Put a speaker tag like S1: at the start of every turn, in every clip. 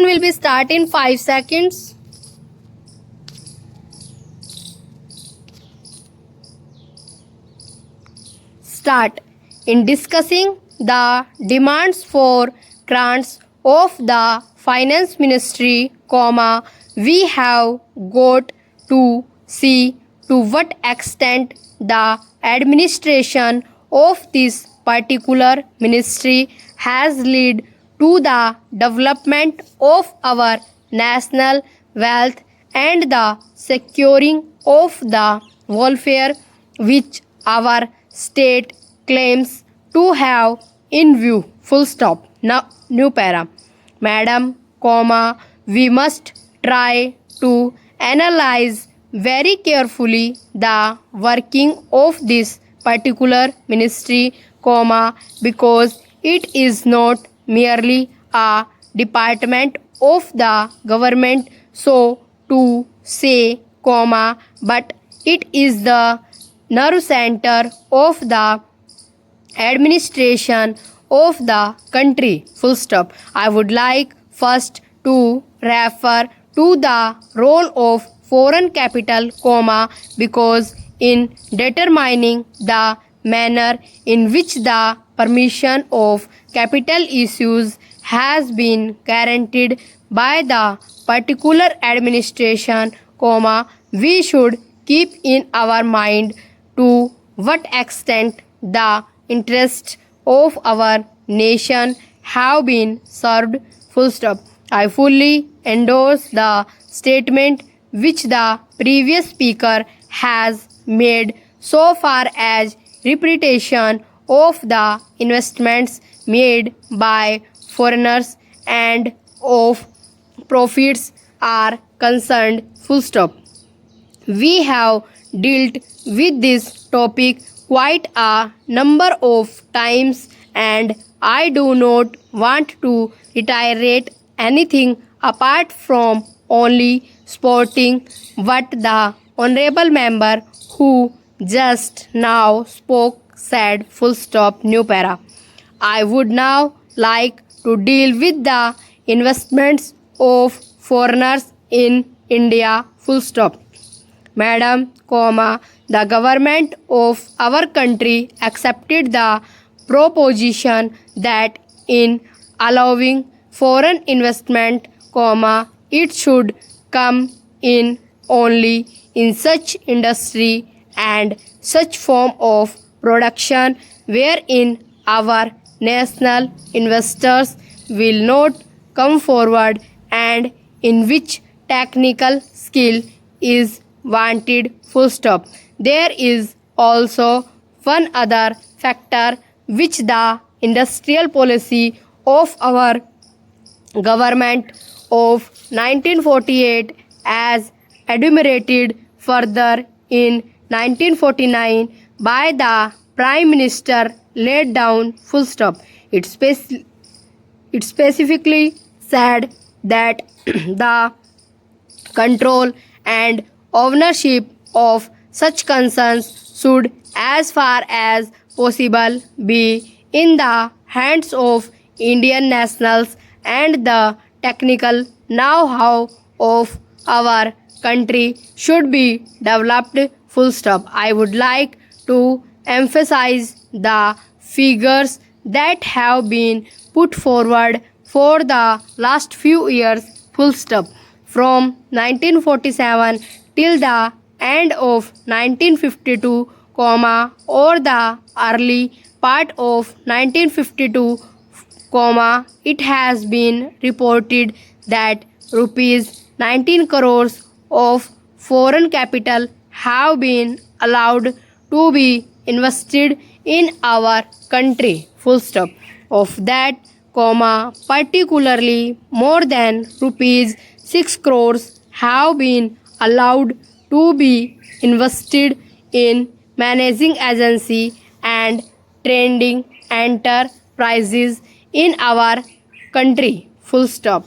S1: will be start in 5 seconds. Start. In discussing the demands for grants of the finance ministry, we have got to see to what extent the administration of this particular ministry has led to the development of our national wealth and the securing of the welfare which our state claims to have in view. Full stop. Now, new para. Madam, we must try to analyze very carefully the working of this particular ministry, because it is not merely a department of the government, so to say, but it is the nerve center of the administration of the country. Full stop. I would like first to refer to the role of foreign capital, because in determining the manner in which the permission of capital issues has been guaranteed by the particular administration, we should keep in our mind to what extent the interests of our nation have been served. Full stop. I fully endorse the statement which the previous speaker has made so far as reputation of the investments made by foreigners and of profits are concerned. Full stop. We have dealt with this topic quite a number of times, and I do not want to reiterate anything apart from only sporting what the honorable member who just now spoke said. Full stop. New para. I would now like to deal with the investments of foreigners in India. Full stop. Madam, the government of our country accepted the proposition that in allowing foreign investment, it should come in only in such industry and such form of production wherein our national investors will not come forward and in which technical skill is wanted. Full stop. There is also one other factor which the industrial policy of our government of 1948 as enumerated further in 1949 by the Prime Minister laid down. Full stop. It specifically said that the control and ownership of such concerns should as far as possible be in the hands of Indian nationals, and the technical know-how of our country should be developed. Full stop. I would like to emphasize the figures that have been put forward for the last few years. Full stop. From 1947 till the end of 1952, or the early part of 1952, it has been reported that rupees 19 crores of foreign capital have been allowed to be invested in our country. Full stop. Of that, particularly more than rupees 6 crores have been allowed to be invested in managing agency and trading enterprises in our country. Full stop.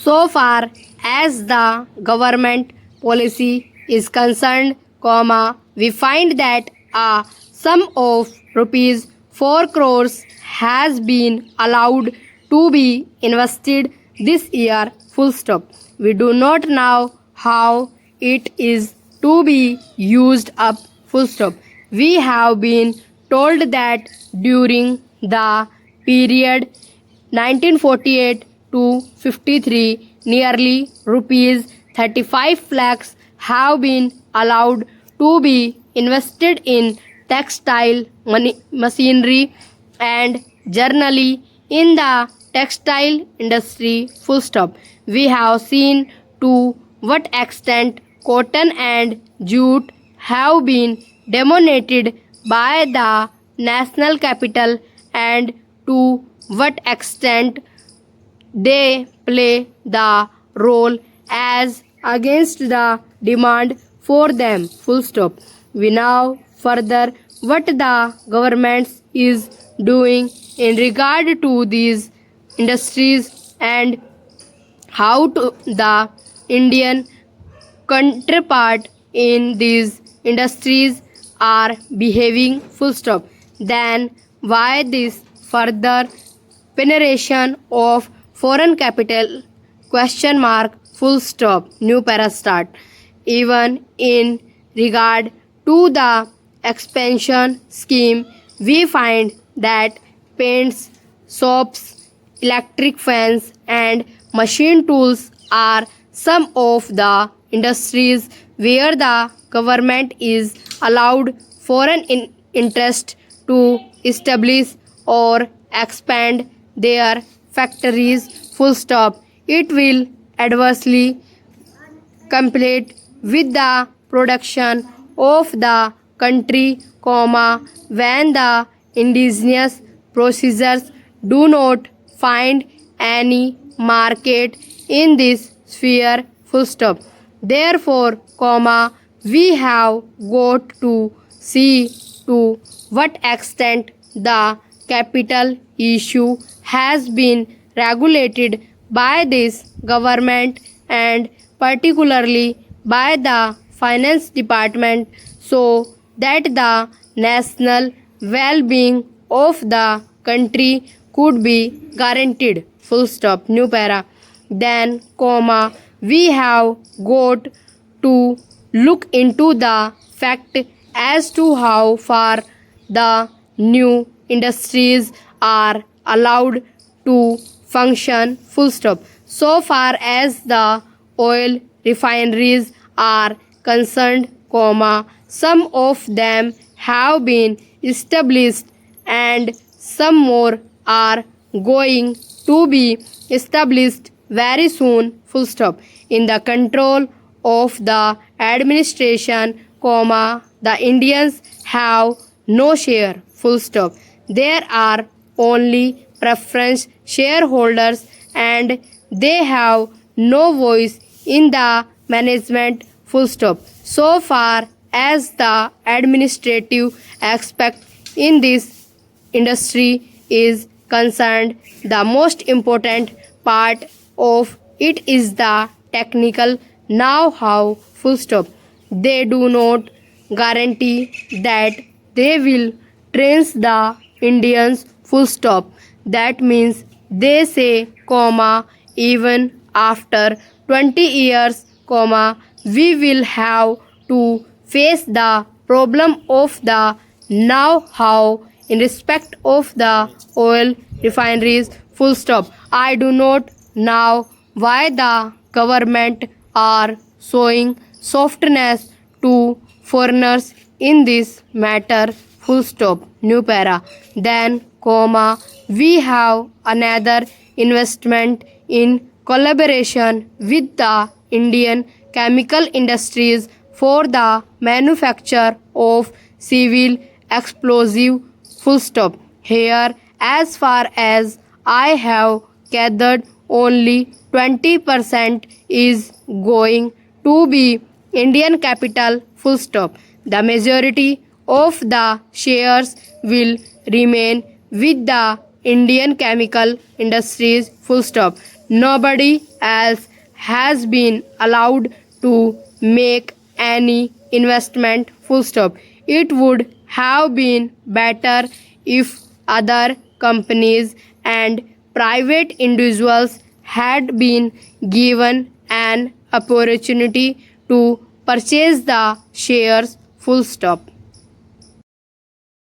S1: So far as the government policy is concerned, we find that a sum of rupees 4 crores has been allowed to be invested this year. Full stop. We do not know how it is to be used up. Full stop. We have been told that during the period 1948 to 53, nearly rupees 35 lakhs have been allowed to be invested in textile machinery and generally in the textile industry. Full stop. We have seen to what extent cotton and jute have been dominated by the national capital and to what extent they play the role as against the demand for them. Full stop. We now further what the government is doing in regard to these industries and how to the Indian counterpart in these industries are behaving. Full stop. Then why this further penetration of foreign capital? Question mark. Full stop. New para start. Even in regard to the expansion scheme, we find that paints, soaps, electric fans, and machine tools are some of the industries where the government is allowed foreign interest to establish or expand their factories. Full stop. It will adversely compete with the production of the country, when the indigenous procedures do not find any market in this sphere. Full stop. Therefore, we have got to see to what extent the capital issue has been regulated by this government and particularly by the finance department so that the national well-being of the country could be guaranteed. Full stop. New para. Then, we have got to look into the fact as to how far the new industries are allowed to function. Full stop. So far as the oil refineries are concerned, some of them have been established and some more are going to be established very soon. Full stop. In the control of the administration, the Indians have no share. Full stop. There are only preference shareholders and they have no voice in the management. Full stop. So far as the administrative aspect in this industry is concerned, the most important part of it is the technical know-how. Full stop. They do not guarantee that they will train the Indians. Full stop. That means they say, even after 20 years, we will have to face the problem of the know-how in respect of the oil refineries. Full stop. I do not know why the government are showing softness to foreigners in this matter. Full stop. New para. Then, we have another investment in collaboration with the Indian chemical industries for the manufacture of civil explosive. Full stop. Here, as far as I have gathered, only 20% is going to be Indian capital. Full stop. The majority of the shares will remain with the Indian chemical industries. Full stop. Nobody else has been allowed to make any investment. Full stop. It would have been better if other companies and private individuals had been given an opportunity to purchase the shares. Full stop.